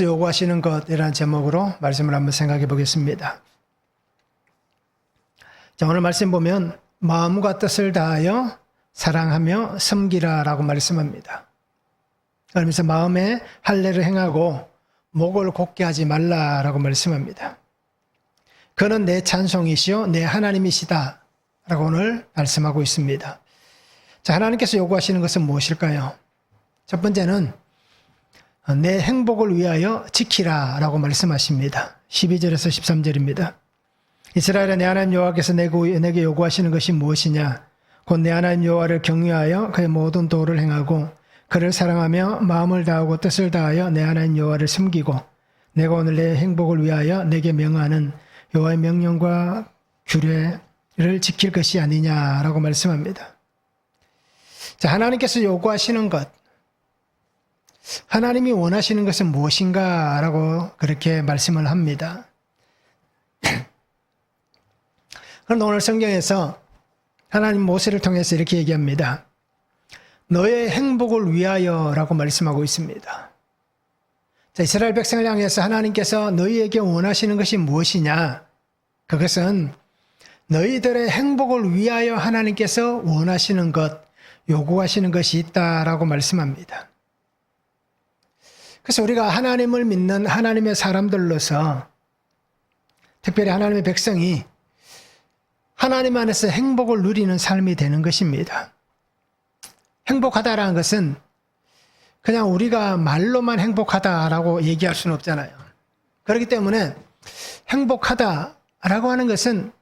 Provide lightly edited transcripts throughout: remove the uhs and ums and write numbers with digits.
하나님께서 요구하시는 것이라는 제목으로 말씀을 한번 생각해 보겠습니다. 자, 오늘 말씀 보면 마음과 뜻을 다하여 사랑하며 섬기라라고 말씀합니다. 그러면서 마음에 할례를 행하고 목을 곧게 하지 말라라고 말씀합니다. 그는 내 찬송이시요 내 하나님이시다 라고 오늘 말씀하고 있습니다. 자, 하나님께서 요구하시는 것은 무엇일까요? 첫 번째는 내 행복을 위하여 지키라 라고 말씀하십니다. 12절에서 13절입니다. 이스라엘아, 내 하나님 여호와께서 내게 요구하시는 것이 무엇이냐? 곧 내 하나님 여호와를 경외하여 그의 모든 도를 행하고 그를 사랑하며 마음을 다하고 뜻을 다하여 내 하나님 여호와를 섬기고 내가 오늘 내 행복을 위하여 내게 명하는 여호와의 명령과 규례를 지킬 것이 아니냐라고 말씀합니다. 자, 하나님께서 요구하시는 것, 하나님이 원하시는 것은 무엇인가라고 그렇게 말씀을 합니다. 그런데 오늘 성경에서 하나님 모세를 통해서 이렇게 얘기합니다. 너의 행복을 위하여 라고 말씀하고 있습니다. 자, 이스라엘 백성을 향해서 하나님께서 너희에게 원하시는 것이 무엇이냐? 그것은 너희들의 행복을 위하여 하나님께서 원하시는 것, 요구하시는 것이 있다라고 말씀합니다. 그래서 우리가 하나님을 믿는 하나님의 사람들로서 특별히 하나님의 백성이 하나님 안에서 행복을 누리는 삶이 되는 것입니다. 행복하다라는 것은 그냥 우리가 말로만 행복하다라고 얘기할 수는 없잖아요. 그렇기 때문에 행복하다라고 하는 것은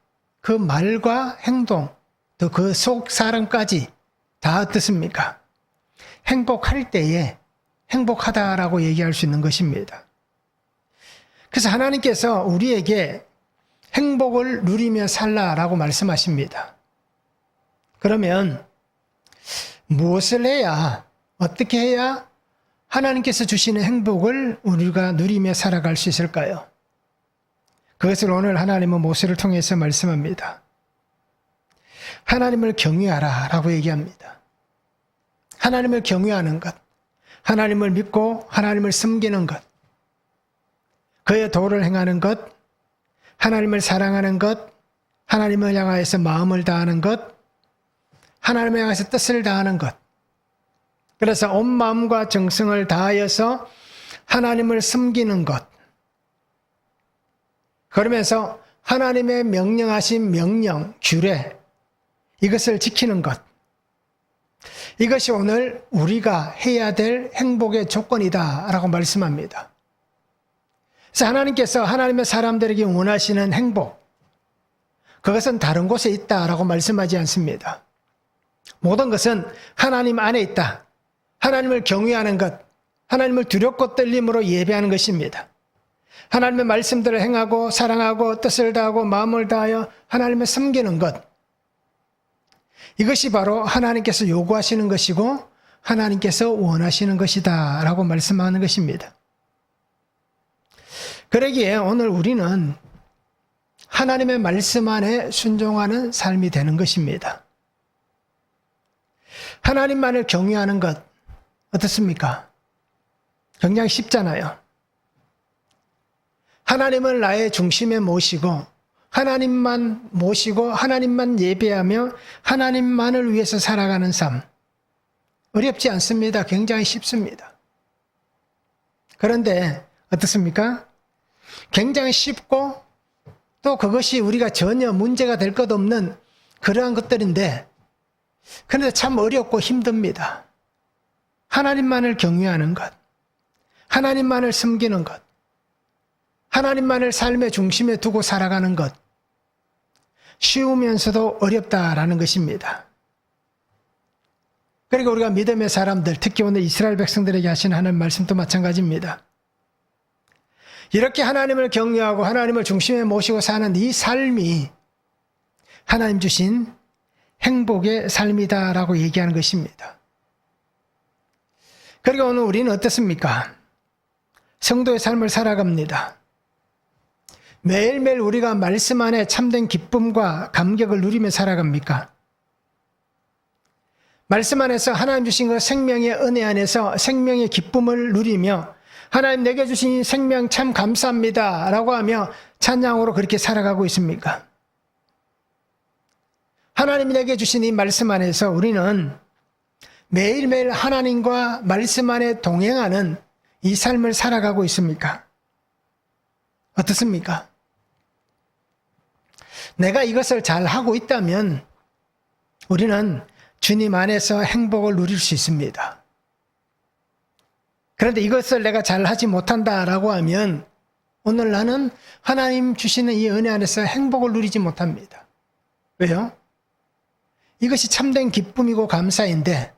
그 말과 행동, 또 그 속 사람까지 다 어떻습니까? 행복할 때에 행복하다라고 얘기할 수 있는 것입니다. 그래서 하나님께서 우리에게 행복을 누리며 살라라고 말씀하십니다. 그러면 무엇을 해야, 어떻게 해야 하나님께서 주시는 행복을 우리가 누리며 살아갈 수 있을까요? 그것을 오늘 하나님은 모세를 통해서 말씀합니다. 하나님을 경외하라 라고 얘기합니다. 하나님을 경외하는 것, 하나님을 믿고 하나님을 섬기는 것, 그의 도를 행하는 것, 하나님을 사랑하는 것, 하나님을 향하여서 마음을 다하는 것, 하나님을 향해서 뜻을 다하는 것. 그래서 온 마음과 정성을 다하여서 하나님을 섬기는 것. 그러면서 하나님의 명령하신 명령, 규례, 이것을 지키는 것. 이것이 오늘 우리가 해야 될 행복의 조건이다라고 말씀합니다. 그래서 하나님께서 하나님의 사람들에게 원하시는 행복, 그것은 다른 곳에 있다라고 말씀하지 않습니다. 모든 것은 하나님 안에 있다. 하나님을 경외하는 것, 하나님을 두렵고 떨림으로 예배하는 것입니다. 하나님의 말씀들을 행하고 사랑하고 뜻을 다하고 마음을 다하여 하나님을 섬기는 것. 이것이 바로 하나님께서 요구하시는 것이고 하나님께서 원하시는 것이다 라고 말씀하는 것입니다. 그러기에 오늘 우리는 하나님의 말씀 안에 순종하는 삶이 되는 것입니다. 하나님만을 경외하는 것 어떻습니까? 굉장히 쉽잖아요. 하나님을 나의 중심에 모시고 하나님만 모시고 하나님만 예배하며 하나님만을 위해서 살아가는 삶. 어렵지 않습니다. 굉장히 쉽습니다. 그런데 어떻습니까? 굉장히 쉽고 또 그것이 우리가 전혀 문제가 될 것 없는 그러한 것들인데 그런데 참 어렵고 힘듭니다. 하나님만을 경외하는 것, 하나님만을 섬기는 것, 하나님만을 삶의 중심에 두고 살아가는 것, 쉬우면서도 어렵다라는 것입니다. 그리고 우리가 믿음의 사람들, 특히 오늘 이스라엘 백성들에게 하신 하나님 말씀도 마찬가지입니다. 이렇게 하나님을 경외하고 하나님을 중심에 모시고 사는 이 삶이 하나님 주신 행복의 삶이다라고 얘기하는 것입니다. 그리고 오늘 우리는 어떻습니까? 성도의 삶을 살아갑니다. 매일매일 우리가 말씀 안에 참된 기쁨과 감격을 누리며 살아갑니까? 말씀 안에서 하나님 주신 그 생명의 은혜 안에서 생명의 기쁨을 누리며 하나님 내게 주신 이 생명 참 감사합니다 라고 하며 찬양으로 그렇게 살아가고 있습니까? 하나님이 내게 주신 이 말씀 안에서 우리는 매일매일 하나님과 말씀 안에 동행하는 이 삶을 살아가고 있습니까? 어떻습니까? 내가 이것을 잘 하고 있다면 우리는 주님 안에서 행복을 누릴 수 있습니다. 그런데 이것을 내가 잘 하지 못한다라고 하면 오늘 나는 하나님 주시는 이 은혜 안에서 행복을 누리지 못합니다. 왜요? 이것이 참된 기쁨이고 감사인데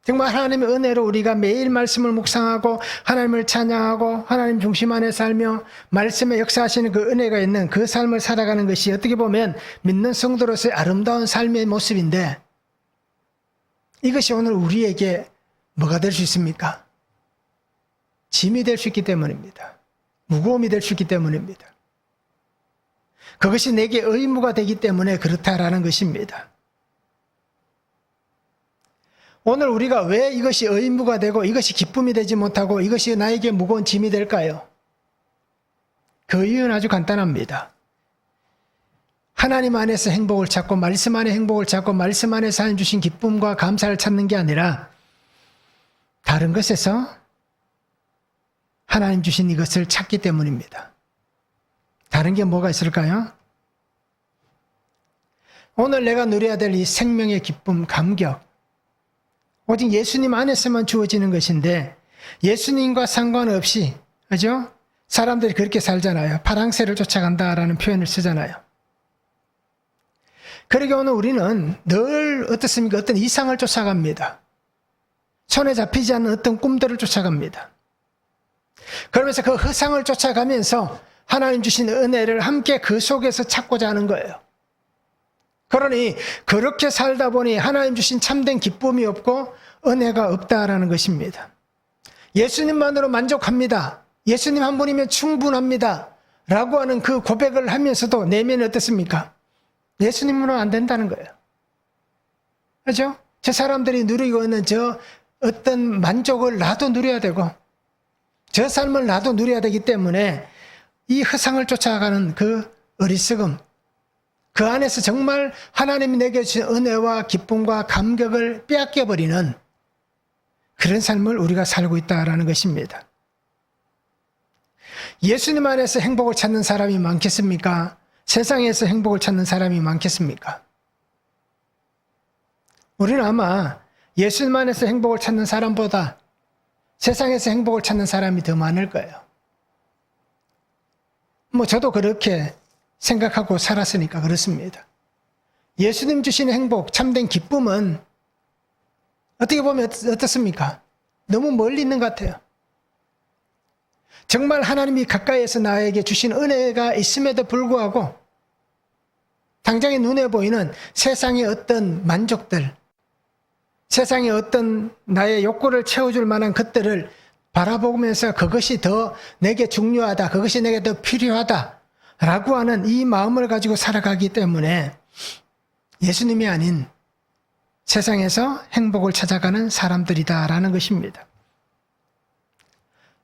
정말 하나님의 은혜로 우리가 매일 말씀을 묵상하고 하나님을 찬양하고 하나님 중심 안에 살며 말씀에 역사하시는 그 은혜가 있는 그 삶을 살아가는 것이 어떻게 보면 믿는 성도로서의 아름다운 삶의 모습인데 이것이 오늘 우리에게 뭐가 될 수 있습니까? 짐이 될 수 있기 때문입니다. 무거움이 될 수 있기 때문입니다. 그것이 내게 의무가 되기 때문에 그렇다라는 것입니다. 오늘 우리가 왜 이것이 의무가 되고 이것이 기쁨이 되지 못하고 이것이 나에게 무거운 짐이 될까요? 그 이유는 아주 간단합니다. 하나님 안에서 행복을 찾고 말씀 안에 행복을 찾고 말씀 안에서 하나님 주신 기쁨과 감사를 찾는 게 아니라 다른 것에서 하나님 주신 이것을 찾기 때문입니다. 다른 게 뭐가 있을까요? 오늘 내가 누려야 될 이 생명의 기쁨, 감격 오직 예수님 안에서만 주어지는 것인데 예수님과 상관없이 그죠? 사람들이 그렇게 살잖아요. 파랑새를 쫓아간다라는 표현을 쓰잖아요. 그러게 오늘 우리는 늘 어떻습니까? 어떤 이상을 쫓아갑니다. 손에 잡히지 않는 어떤 꿈들을 쫓아갑니다. 그러면서 그 허상을 쫓아가면서 하나님 주신 은혜를 함께 그 속에서 찾고자 하는 거예요. 그러니 그렇게 살다 보니 하나님 주신 참된 기쁨이 없고 은혜가 없다라는 것입니다. 예수님만으로 만족합니다. 예수님 한 분이면 충분합니다. 라고 하는 그 고백을 하면서도 내면이 어떻습니까? 예수님으로는 안 된다는 거예요. 그렇죠? 저 사람들이 누리고 있는 저 어떤 만족을 나도 누려야 되고 저 삶을 나도 누려야 되기 때문에 이 허상을 쫓아가는 그 어리석음 그 안에서 정말 하나님이 내게 주신 은혜와 기쁨과 감격을 빼앗겨버리는 그런 삶을 우리가 살고 있다는 것입니다. 예수님 안에서 행복을 찾는 사람이 많겠습니까? 세상에서 행복을 찾는 사람이 많겠습니까? 우리는 아마 예수님 안에서 행복을 찾는 사람보다 세상에서 행복을 찾는 사람이 더 많을 거예요. 저도 그렇게 생각하고 살았으니까 그렇습니다. 예수님 주신 행복, 참된 기쁨은 어떻게 보면 어떻습니까? 너무 멀리 있는 것 같아요. 정말 하나님이 가까이에서 나에게 주신 은혜가 있음에도 불구하고 당장에 눈에 보이는 세상의 어떤 만족들, 세상의 어떤 나의 욕구를 채워줄 만한 것들을 바라보면서 그것이 더 내게 중요하다, 그것이 내게 더 필요하다 라고 하는 이 마음을 가지고 살아가기 때문에 예수님이 아닌 세상에서 행복을 찾아가는 사람들이다라는 것입니다.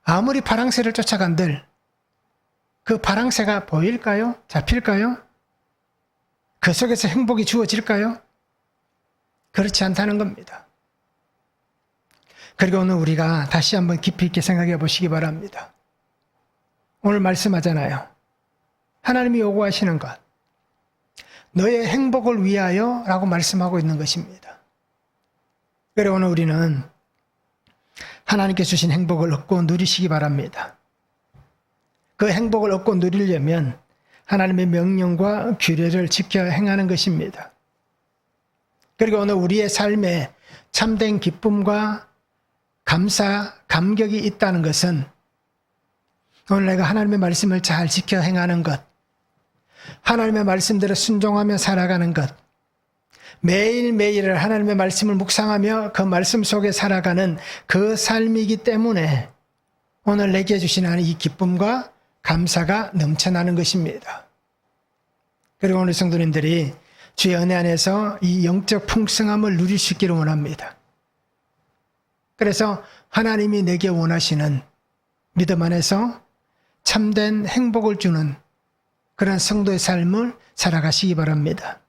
아무리 파랑새를 쫓아간들 그 파랑새가 보일까요? 잡힐까요? 그 속에서 행복이 주어질까요? 그렇지 않다는 겁니다. 그리고 오늘 우리가 다시 한번 깊이 있게 생각해 보시기 바랍니다. 오늘 말씀하잖아요. 하나님이 요구하시는 것, 너의 행복을 위하여 라고 말씀하고 있는 것입니다. 그리고 오늘 우리는 하나님께 주신 행복을 얻고 누리시기 바랍니다. 그 행복을 얻고 누리려면 하나님의 명령과 규례를 지켜 행하는 것입니다. 그리고 오늘 우리의 삶에 참된 기쁨과 감사, 감격이 있다는 것은 오늘 내가 하나님의 말씀을 잘 지켜 행하는 것, 하나님의 말씀대로 순종하며 살아가는 것, 매일매일 하나님의 말씀을 묵상하며 그 말씀 속에 살아가는 그 삶이기 때문에 오늘 내게 주시는 이 기쁨과 감사가 넘쳐나는 것입니다. 그리고 오늘 성도님들이 주의 은혜 안에서 이 영적 풍성함을 누릴 수 있기를 원합니다. 그래서 하나님이 내게 원하시는 믿음 안에서 참된 행복을 주는 그런 성도의 삶을 살아가시기 바랍니다.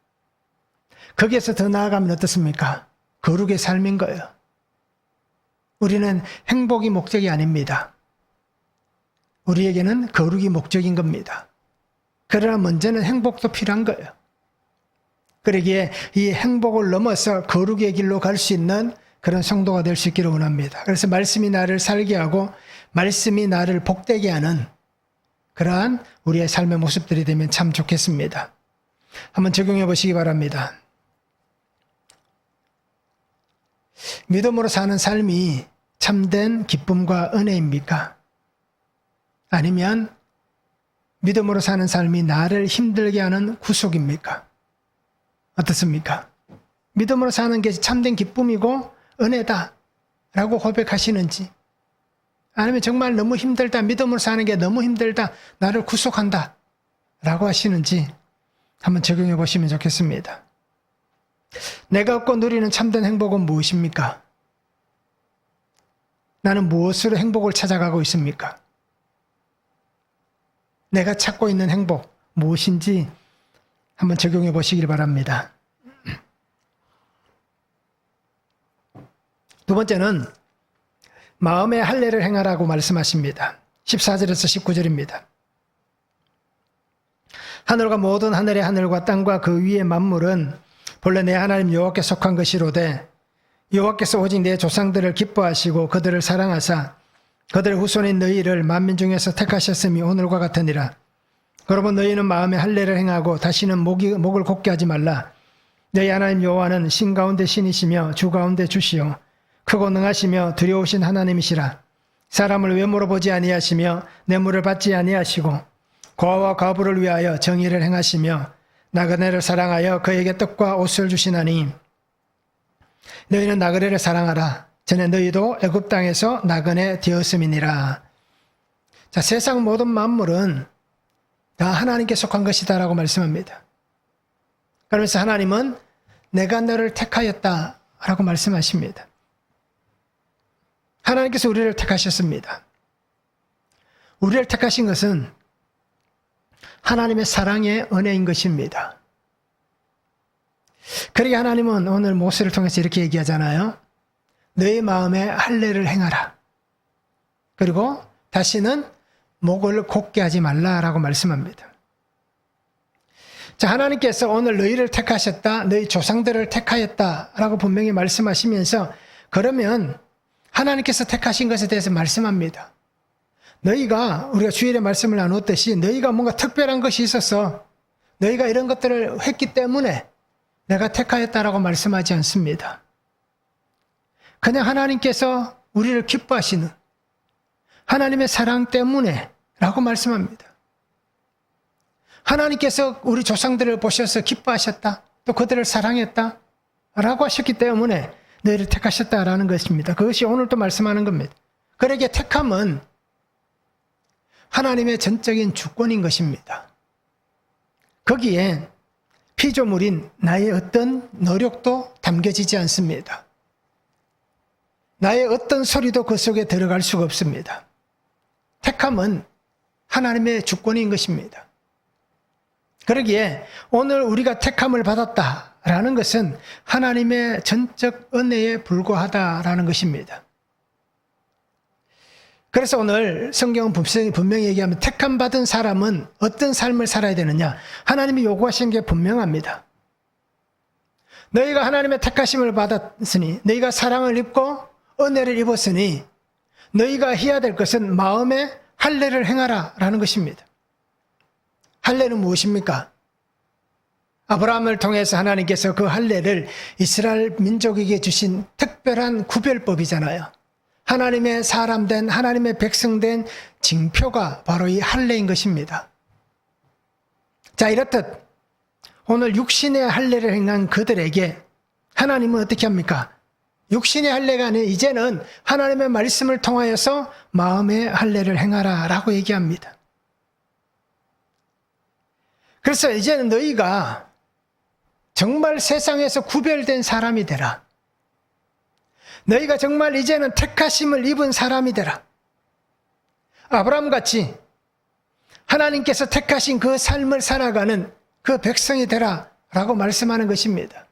거기에서 더 나아가면 어떻습니까? 거룩의 삶인 거예요. 우리는 행복이 목적이 아닙니다. 우리에게는 거룩이 목적인 겁니다. 그러나 먼저는 행복도 필요한 거예요. 그러기에 이 행복을 넘어서 거룩의 길로 갈 수 있는 그런 성도가 될 수 있기를 원합니다. 그래서 말씀이 나를 살게 하고 말씀이 나를 복되게 하는 그러한 우리의 삶의 모습들이 되면 참 좋겠습니다. 한번 적용해 보시기 바랍니다. 믿음으로 사는 삶이 참된 기쁨과 은혜입니까? 아니면 믿음으로 사는 삶이 나를 힘들게 하는 구속입니까? 어떻습니까? 믿음으로 사는 게 참된 기쁨이고 은혜다 라고 고백하시는지, 아니면 정말 너무 힘들다, 믿음으로 사는 게 너무 힘들다, 나를 구속한다 라고 하시는지 한번 적용해 보시면 좋겠습니다. 내가 얻고 누리는 참된 행복은 무엇입니까? 나는 무엇으로 행복을 찾아가고 있습니까? 내가 찾고 있는 행복 무엇인지 한번 적용해 보시길 바랍니다. 두 번째는 마음의 할례를 행하라고 말씀하십니다. 14절에서 19절입니다. 하늘과 모든 하늘의 하늘과 땅과 그 위의 만물은 본래 내 하나님 여호와께 속한 것이로되 여호와께서 오직 내 조상들을 기뻐하시고 그들을 사랑하사 그들의 후손인 너희를 만민 중에서 택하셨음이 오늘과 같으니라. 그러므로 너희는 마음의 할례를 행하고 다시는 목을 곧게 하지 말라. 너희 하나님 여호와는 신 가운데 신이시며 주 가운데 주시요 크고 능하시며 두려우신 하나님이시라. 사람을 외모로 보지 아니하시며 뇌물을 받지 아니하시고 고아와 과부를 위하여 정의를 행하시며 나그네를 사랑하여 그에게 떡과 옷을 주시나니 너희는 나그네를 사랑하라. 전에 너희도 애굽 땅에서 나그네 되었음이니라. 자, 세상 모든 만물은 다 하나님께 속한 것이다라고 말씀합니다. 그러면서 하나님은 내가 너를 택하였다라고 말씀하십니다. 하나님께서 우리를 택하셨습니다. 우리를 택하신 것은 하나님의 사랑의 은혜인 것입니다. 그러게 하나님은 오늘 모세를 통해서 이렇게 얘기하잖아요. 너의 마음에 할례를 행하라. 그리고 다시는 목을 곧게 하지 말라라고 말씀합니다. 자, 하나님께서 오늘 너희를 택하셨다, 너희 조상들을 택하였다라고 분명히 말씀하시면서, 그러면 하나님께서 택하신 것에 대해서 말씀합니다. 너희가, 우리가 주일에 말씀을 나누었듯이 너희가 뭔가 특별한 것이 있어서 너희가 이런 것들을 했기 때문에 내가 택하였다라고 말씀하지 않습니다. 그냥 하나님께서 우리를 기뻐하시는 하나님의 사랑 때문에 라고 말씀합니다. 하나님께서 우리 조상들을 보셔서 기뻐하셨다, 또 그들을 사랑했다 라고 하셨기 때문에 너희를 택하셨다라는 것입니다. 그것이 오늘 또 말씀하는 겁니다. 그러기에 택함은 하나님의 전적인 주권인 것입니다. 거기에 피조물인 나의 어떤 노력도 담겨지지 않습니다. 나의 어떤 소리도 그 속에 들어갈 수가 없습니다. 택함은 하나님의 주권인 것입니다. 그러기에 오늘 우리가 택함을 받았다라는 것은 하나님의 전적 은혜에 불과하다라는 것입니다. 그래서 오늘 성경은 분명히 얘기하면 택함 받은 사람은 어떤 삶을 살아야 되느냐, 하나님이 요구하신 게 분명합니다. 너희가 하나님의 택하심을 받았으니, 너희가 사랑을 입고 은혜를 입었으니 너희가 해야 될 것은 마음에 할례를 행하라 라는 것입니다. 할례는 무엇입니까? 아브라함을 통해서 하나님께서 그 할례를 이스라엘 민족에게 주신 특별한 구별법이잖아요. 하나님의 사람된, 하나님의 백성된 징표가 바로 이 할례인 것입니다. 자, 이렇듯 오늘 육신의 할례를 행한 그들에게 하나님은 어떻게 합니까? 육신의 할례가 아닌 이제는 하나님의 말씀을 통하여서 마음의 할례를 행하라 라고 얘기합니다. 그래서 이제는 너희가 정말 세상에서 구별된 사람이 되라. 너희가 정말 이제는 택하심을 입은 사람이 되라. 아브라함같이 하나님께서 택하신 그 삶을 살아가는 그 백성이 되라 라고 말씀하는 것입니다.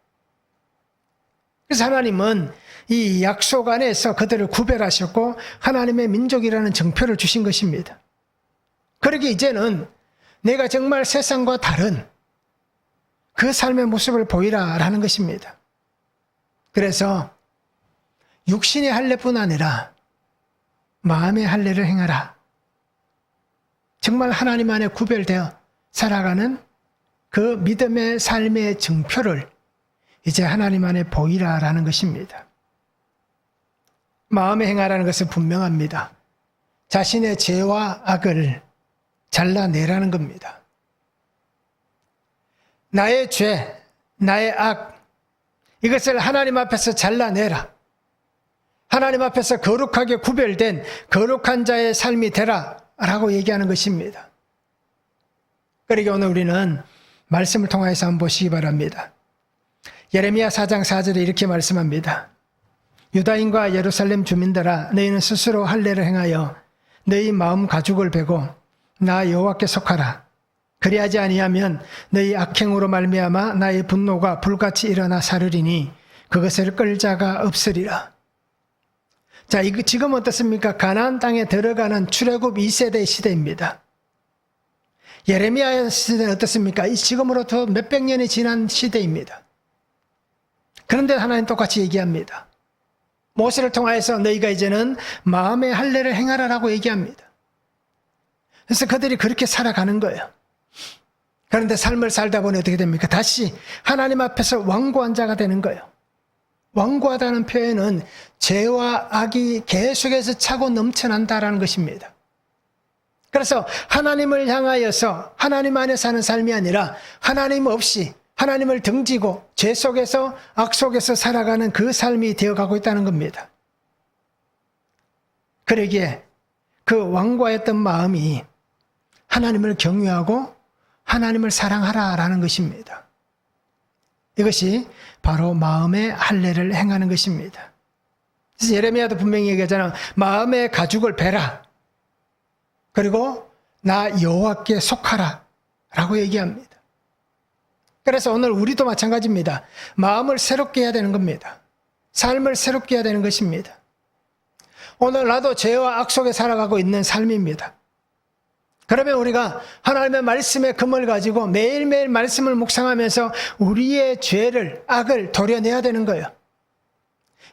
그래서 하나님은 이 약속 안에서 그들을 구별하셨고 하나님의 민족이라는 정표를 주신 것입니다. 그러기 이제는 내가 정말 세상과 다른 그 삶의 모습을 보이라라는 것입니다. 그래서 육신의 할례뿐 아니라 마음의 할례를 행하라. 정말 하나님 안에 구별되어 살아가는 그 믿음의 삶의 증표를 이제 하나님 안에 보이라라는 것입니다. 마음에 행하라는 것은 분명합니다. 자신의 죄와 악을 잘라내라는 겁니다. 나의 죄, 나의 악, 이것을 하나님 앞에서 잘라내라. 하나님 앞에서 거룩하게 구별된 거룩한 자의 삶이 되라 라고 얘기하는 것입니다. 그러니까 오늘 우리는 말씀을 통해서 한번 보시기 바랍니다. 예레미야 4장 4절에 이렇게 말씀합니다. 유다인과 예루살렘 주민들아, 너희는 스스로 할례를 행하여 너희 마음 가죽을 베고 나 여호와께 속하라. 그리하지 아니하면 너희 악행으로 말미암아 나의 분노가 불같이 일어나 사르리니 그것을 끌 자가 없으리라. 자, 지금 어떻습니까? 가나안 땅에 들어가는 출애굽 2세대 시대입니다. 예레미야의 시대는 어떻습니까? 지금으로부터 몇백 년이 지난 시대입니다. 그런데 하나님 똑같이 얘기합니다. 모세를 통하여서 너희가 이제는 마음의 할례를 행하라라고 얘기합니다. 그래서 그들이 그렇게 살아가는 거예요. 그런데 삶을 살다 보니 어떻게 됩니까? 다시 하나님 앞에서 완고한 자가 되는 거예요. 완고하다는 표현은 죄와 악이 계속해서 차고 넘쳐난다라는 것입니다. 그래서 하나님을 향하여서 하나님 안에 사는 삶이 아니라 하나님 없이 하나님을 등지고 죄 속에서 악 속에서 살아가는 그 삶이 되어가고 있다는 겁니다. 그러기에 그 완고했던 마음이 하나님을 경외하고 하나님을 사랑하라라는 것입니다. 이것이 바로 마음의 할례를 행하는 것입니다. 그래서 예레미야도 분명히 얘기하잖아. 마음의 가죽을 베라. 그리고 나 여호와께 속하라 라고 얘기합니다. 그래서 오늘 우리도 마찬가지입니다. 마음을 새롭게 해야 되는 겁니다. 삶을 새롭게 해야 되는 것입니다. 오늘 나도 죄와 악 속에 살아가고 있는 삶입니다. 그러면 우리가 하나님의 말씀의 금을 가지고 매일매일 말씀을 묵상하면서 우리의 죄를, 악을 도려내야 되는 거예요.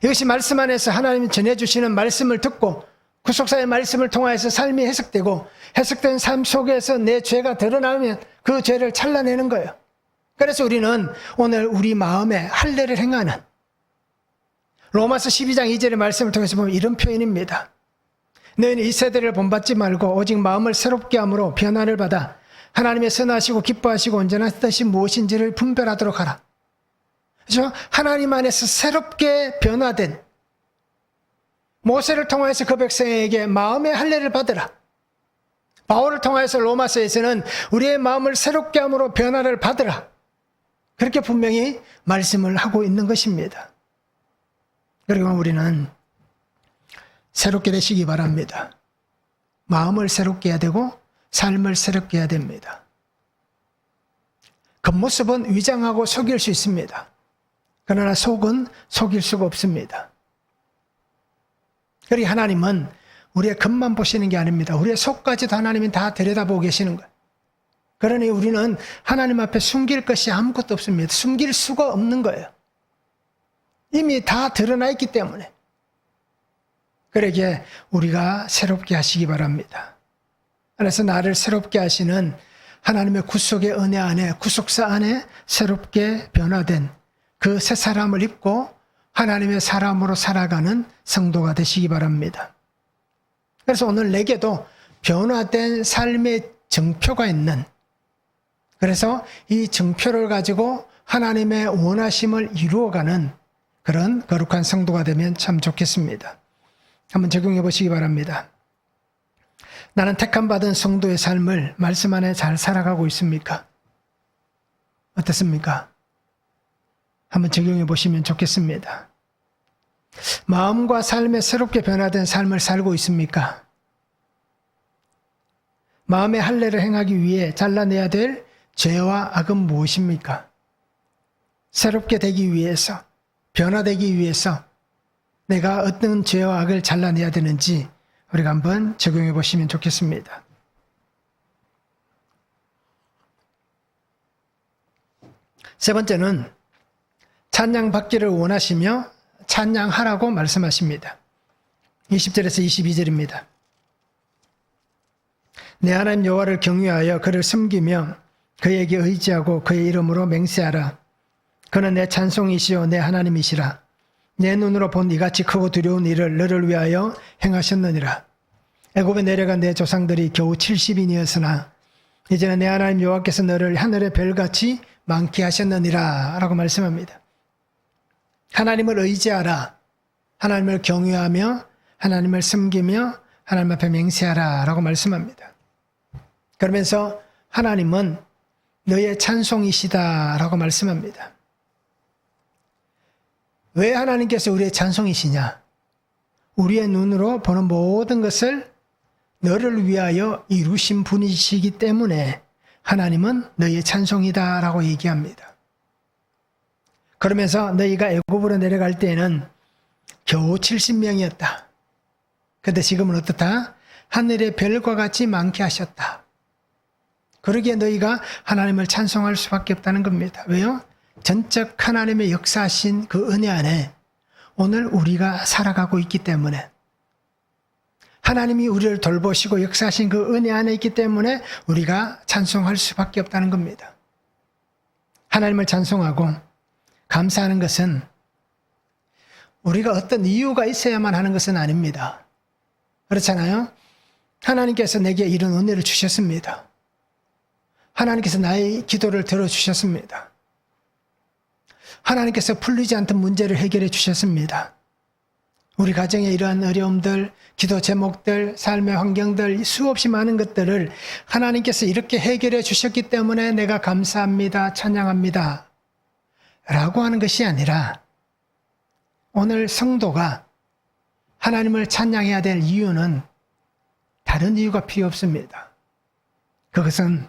이것이 말씀 안에서 하나님이 전해주시는 말씀을 듣고 구속사의 말씀을 통하여서 삶이 해석되고 해석된 삶 속에서 내 죄가 드러나면 그 죄를 잘라내는 거예요. 그래서 우리는 오늘 우리 마음에 할례를 행하는 로마서 12장 2절의 말씀을 통해서 보면 이런 표현입니다. 너희는 이 세대를 본받지 말고 오직 마음을 새롭게 함으로 변화를 받아 하나님의 선하시고 기뻐하시고 온전한 뜻이 무엇인지를 분별하도록 하라. 그렇죠? 하나님 안에서 새롭게 변화된 모세를 통해서 그 백성에게 마음의 할례를 받으라. 바울을 통해서 로마서에서는 우리의 마음을 새롭게 함으로 변화를 받으라. 그렇게 분명히 말씀을 하고 있는 것입니다. 그리고 우리는 새롭게 되시기 바랍니다. 마음을 새롭게 해야 되고 삶을 새롭게 해야 됩니다. 겉모습은 위장하고 속일 수 있습니다. 그러나 속은 속일 수가 없습니다. 그리고 하나님은 우리의 겉만 보시는 게 아닙니다. 우리의 속까지도 하나님이 다 들여다보고 계시는 거예요. 그러니 우리는 하나님 앞에 숨길 것이 아무것도 없습니다. 숨길 수가 없는 거예요. 이미 다 드러나 있기 때문에. 그러기에 우리가 새롭게 하시기 바랍니다. 그래서 나를 새롭게 하시는 하나님의 구속의 은혜 안에, 구속사 안에 새롭게 변화된 그 새 사람을 입고 하나님의 사람으로 살아가는 성도가 되시기 바랍니다. 그래서 오늘 내게도 변화된 삶의 증표가 있는, 그래서 이 증표를 가지고 하나님의 원하심을 이루어가는 그런 거룩한 성도가 되면 참 좋겠습니다. 한번 적용해 보시기 바랍니다. 나는 택함받은 성도의 삶을 말씀 안에 잘 살아가고 있습니까? 어떻습니까? 한번 적용해 보시면 좋겠습니다. 마음과 삶에 새롭게 변화된 삶을 살고 있습니까? 마음의 할례를 행하기 위해 잘라내야 될 죄와 악은 무엇입니까? 새롭게 되기 위해서, 변화되기 위해서 내가 어떤 죄와 악을 잘라내야 되는지 우리가 한번 적용해 보시면 좋겠습니다. 세 번째는 찬양 받기를 원하시며 찬양하라고 말씀하십니다. 20절에서 22절입니다. 내 하나님 여호와를 경외하여 그를 섬기며 그에게 의지하고 그의 이름으로 맹세하라. 그는 내 찬송이시요 내 하나님이시라. 내 눈으로 본 이같이 크고 두려운 일을 너를 위하여 행하셨느니라. 애굽에 내려간 내 조상들이 겨우 70인이었으나 이제는 내 하나님 여호와께서 너를 하늘의 별같이 많게 하셨느니라 라고 말씀합니다. 하나님을 의지하라. 하나님을 경외하며 하나님을 섬기며 하나님 앞에 맹세하라 라고 말씀합니다. 그러면서 하나님은 너의 찬송이시다 라고 말씀합니다. 왜 하나님께서 우리의 찬송이시냐? 우리의 눈으로 보는 모든 것을 너를 위하여 이루신 분이시기 때문에 하나님은 너희의 찬송이다 라고 얘기합니다. 그러면서 너희가 애굽으로 내려갈 때에는 겨우 70명이었다. 그런데 지금은 어떻다? 하늘의 별과 같이 많게 하셨다. 그러기에 너희가 하나님을 찬송할 수밖에 없다는 겁니다. 왜요? 전적 하나님의 역사하신 그 은혜 안에 오늘 우리가 살아가고 있기 때문에, 하나님이 우리를 돌보시고 역사하신 그 은혜 안에 있기 때문에 우리가 찬송할 수밖에 없다는 겁니다. 하나님을 찬송하고 감사하는 것은 우리가 어떤 이유가 있어야만 하는 것은 아닙니다. 그렇잖아요? 하나님께서 내게 이런 은혜를 주셨습니다. 하나님께서 나의 기도를 들어주셨습니다. 하나님께서 풀리지 않던 문제를 해결해 주셨습니다. 우리 가정의 이러한 어려움들, 기도 제목들, 삶의 환경들, 수없이 많은 것들을 하나님께서 이렇게 해결해 주셨기 때문에 내가 감사합니다, 찬양합니다 라고 하는 것이 아니라, 오늘 성도가 하나님을 찬양해야 될 이유는 다른 이유가 필요 없습니다. 그것은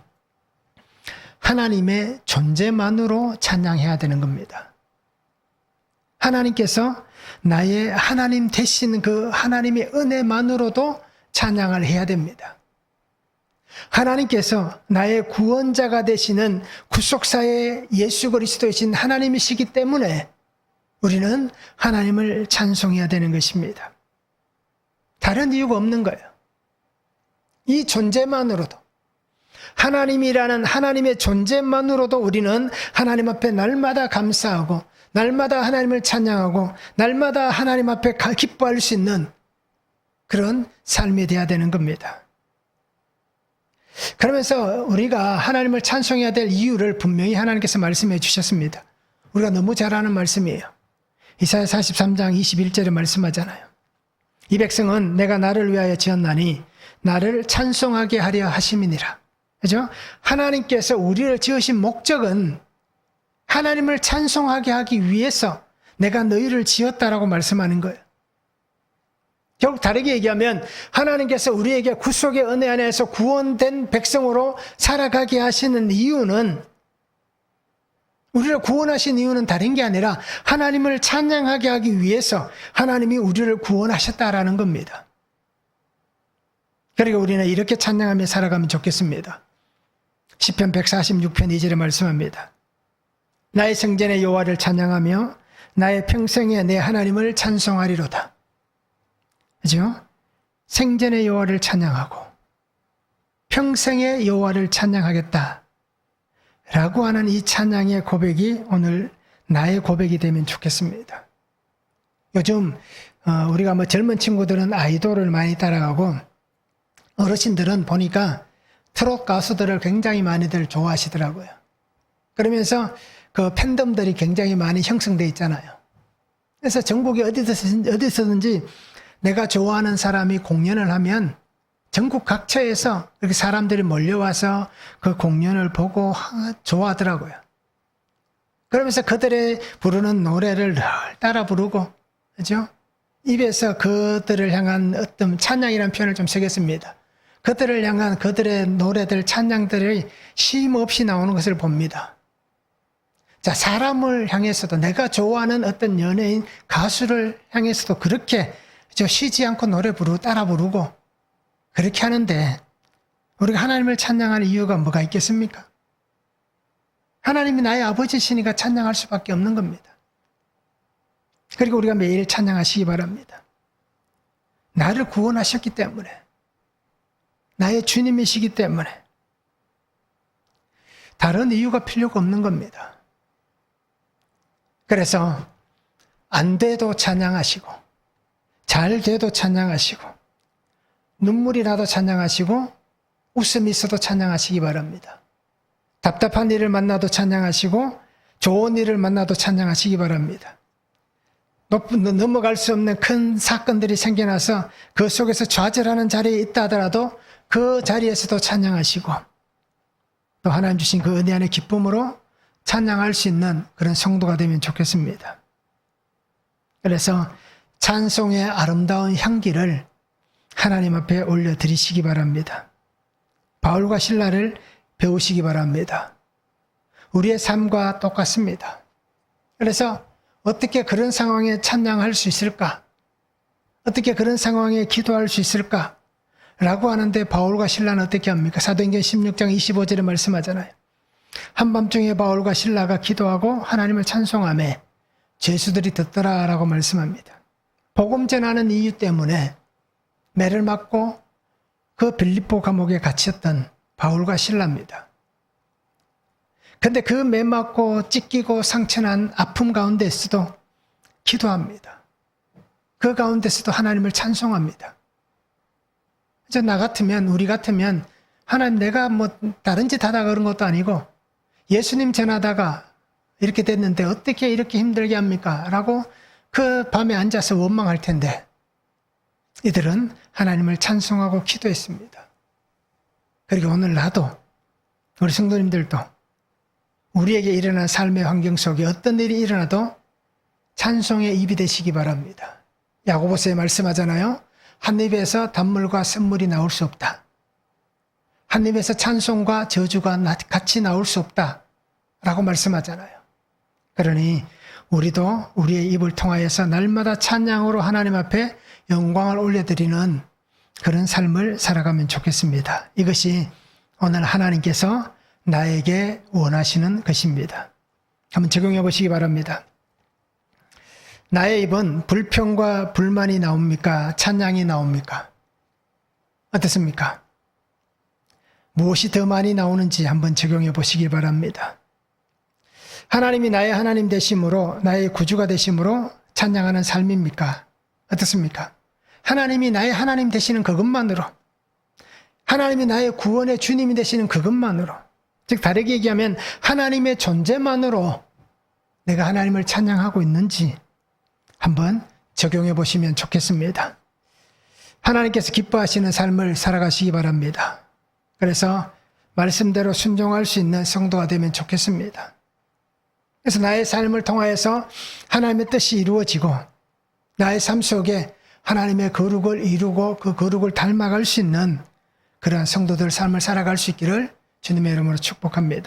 하나님의 존재만으로 찬양해야 되는 겁니다. 하나님께서 나의 하나님 되신 그 하나님의 은혜만으로도 찬양을 해야 됩니다. 하나님께서 나의 구원자가 되시는 구속사의 예수 그리스도이신 하나님이시기 때문에 우리는 하나님을 찬송해야 되는 것입니다. 다른 이유가 없는 거예요. 이 존재만으로도, 하나님이라는 하나님의 존재만으로도 우리는 하나님 앞에 날마다 감사하고 날마다 하나님을 찬양하고 날마다 하나님 앞에 기뻐할 수 있는 그런 삶이 되어야 되는 겁니다. 그러면서 우리가 하나님을 찬송해야 될 이유를 분명히 하나님께서 말씀해 주셨습니다. 우리가 너무 잘 아는 말씀이에요. 이사야 43장 21절에 말씀하잖아요. 이 백성은 내가 나를 위하여 지었나니 나를 찬송하게 하려 하심이니라. 그죠? 하나님께서 우리를 지으신 목적은 하나님을 찬송하게 하기 위해서 내가 너희를 지었다라고 말씀하는 거예요. 결국 다르게 얘기하면 하나님께서 우리에게 구속의 은혜 안에서 구원된 백성으로 살아가게 하시는 이유는, 우리를 구원하신 이유는 다른 게 아니라 하나님을 찬양하게 하기 위해서 하나님이 우리를 구원하셨다라는 겁니다. 그러니까 우리는 이렇게 찬양하며 살아가면 좋겠습니다. 시편 146편 2절에 말씀합니다. 나의 생전의 여호와를 찬양하며 나의 평생에 내 하나님을 찬송하리로다. 그죠? 생전의 여호와를 찬양하고 평생의 여호와를 찬양하겠다 라고 하는 이 찬양의 고백이 오늘 나의 고백이 되면 좋겠습니다. 요즘 우리가 젊은 친구들은 아이돌을 많이 따라가고 어르신들은 보니까 트롯 가수들을 굉장히 많이들 좋아하시더라고요. 그러면서 그 팬덤들이 굉장히 많이 형성되어 있잖아요. 그래서 전국에 어디서든지 내가 좋아하는 사람이 공연을 하면 전국 각처에서 이렇게 사람들이 몰려와서 그 공연을 보고 좋아하더라고요. 그러면서 그들의 부르는 노래를 따라 부르고, 그죠? 입에서 그들을 향한 어떤 찬양이라는 표현을 좀 쓰겠습니다. 그들을 향한 그들의 노래들, 찬양들이 쉼 없이 나오는 것을 봅니다. 자, 사람을 향해서도, 내가 좋아하는 어떤 연예인, 가수를 향해서도 그렇게 쉬지 않고 노래 부르고 따라 부르고 그렇게 하는데, 우리가 하나님을 찬양할 이유가 뭐가 있겠습니까? 하나님이 나의 아버지시니까 찬양할 수밖에 없는 겁니다. 그리고 우리가 매일 찬양하시기 바랍니다. 나를 구원하셨기 때문에, 나의 주님이시기 때문에 다른 이유가 필요가 없는 겁니다. 그래서 안 돼도 찬양하시고, 잘 돼도 찬양하시고, 눈물이 나도 찬양하시고, 웃음이 있어도 찬양하시기 바랍니다. 답답한 일을 만나도 찬양하시고, 좋은 일을 만나도 찬양하시기 바랍니다. 넘어갈 수 없는 큰 사건들이 생겨나서 그 속에서 좌절하는 자리에 있다 하더라도 그 자리에서도 찬양하시고, 또 하나님 주신 그 은혜 안의 기쁨으로 찬양할 수 있는 그런 성도가 되면 좋겠습니다. 그래서 찬송의 아름다운 향기를 하나님 앞에 올려드리시기 바랍니다. 바울과 실라를 배우시기 바랍니다. 우리의 삶과 똑같습니다. 그래서 어떻게 그런 상황에 찬양할 수 있을까? 어떻게 그런 상황에 기도할 수 있을까? 라고 하는데 바울과 실라는 어떻게 합니까? 사도행전 16장 25절에 말씀하잖아요. 한밤중에 바울과 실라가 기도하고 하나님을 찬송하며 죄수들이 듣더라 라고 말씀합니다. 복음 전하는 이유 때문에 매를 맞고 그 빌립보 감옥에 갇혔던 바울과 실라입니다. 근데 그 매 맞고 찢기고 상처난 아픔 가운데서도 기도합니다. 그 가운데서도 하나님을 찬송합니다. 나 같으면, 우리 같으면, 하나님 내가 뭐 다른 짓 하다가 그런 것도 아니고 예수님 전하다가 이렇게 됐는데 어떻게 이렇게 힘들게 합니까? 라고 그 밤에 앉아서 원망할 텐데, 이들은 하나님을 찬송하고 기도했습니다. 그리고 오늘 나도, 우리 성도님들도 우리에게 일어난 삶의 환경 속에 어떤 일이 일어나도 찬송의 입이 되시기 바랍니다. 야고보서에 말씀하잖아요. 한 입에서 단물과 샘물이 나올 수 없다. 한 입에서 찬송과 저주가 같이 나올 수 없다. 라고 말씀하잖아요. 그러니 우리도 우리의 입을 통하여서 날마다 찬양으로 하나님 앞에 영광을 올려드리는 그런 삶을 살아가면 좋겠습니다. 이것이 오늘 하나님께서 나에게 원하시는 것입니다. 한번 적용해 보시기 바랍니다. 나의 입은 불평과 불만이 나옵니까? 찬양이 나옵니까? 어떻습니까? 무엇이 더 많이 나오는지 한번 적용해 보시기 바랍니다. 하나님이 나의 하나님 되심으로, 나의 구주가 되심으로 찬양하는 삶입니까? 어떻습니까? 하나님이 나의 하나님 되시는 그것만으로, 하나님이 나의 구원의 주님이 되시는 그것만으로, 즉 다르게 얘기하면 하나님의 존재만으로 내가 하나님을 찬양하고 있는지 한번 적용해 보시면 좋겠습니다. 하나님께서 기뻐하시는 삶을 살아가시기 바랍니다. 그래서 말씀대로 순종할 수 있는 성도가 되면 좋겠습니다. 그래서 나의 삶을 통하여서 하나님의 뜻이 이루어지고 나의 삶 속에 하나님의 거룩을 이루고 그 거룩을 닮아갈 수 있는 그러한 성도들 삶을 살아갈 수 있기를 주님의 이름으로 축복합니다.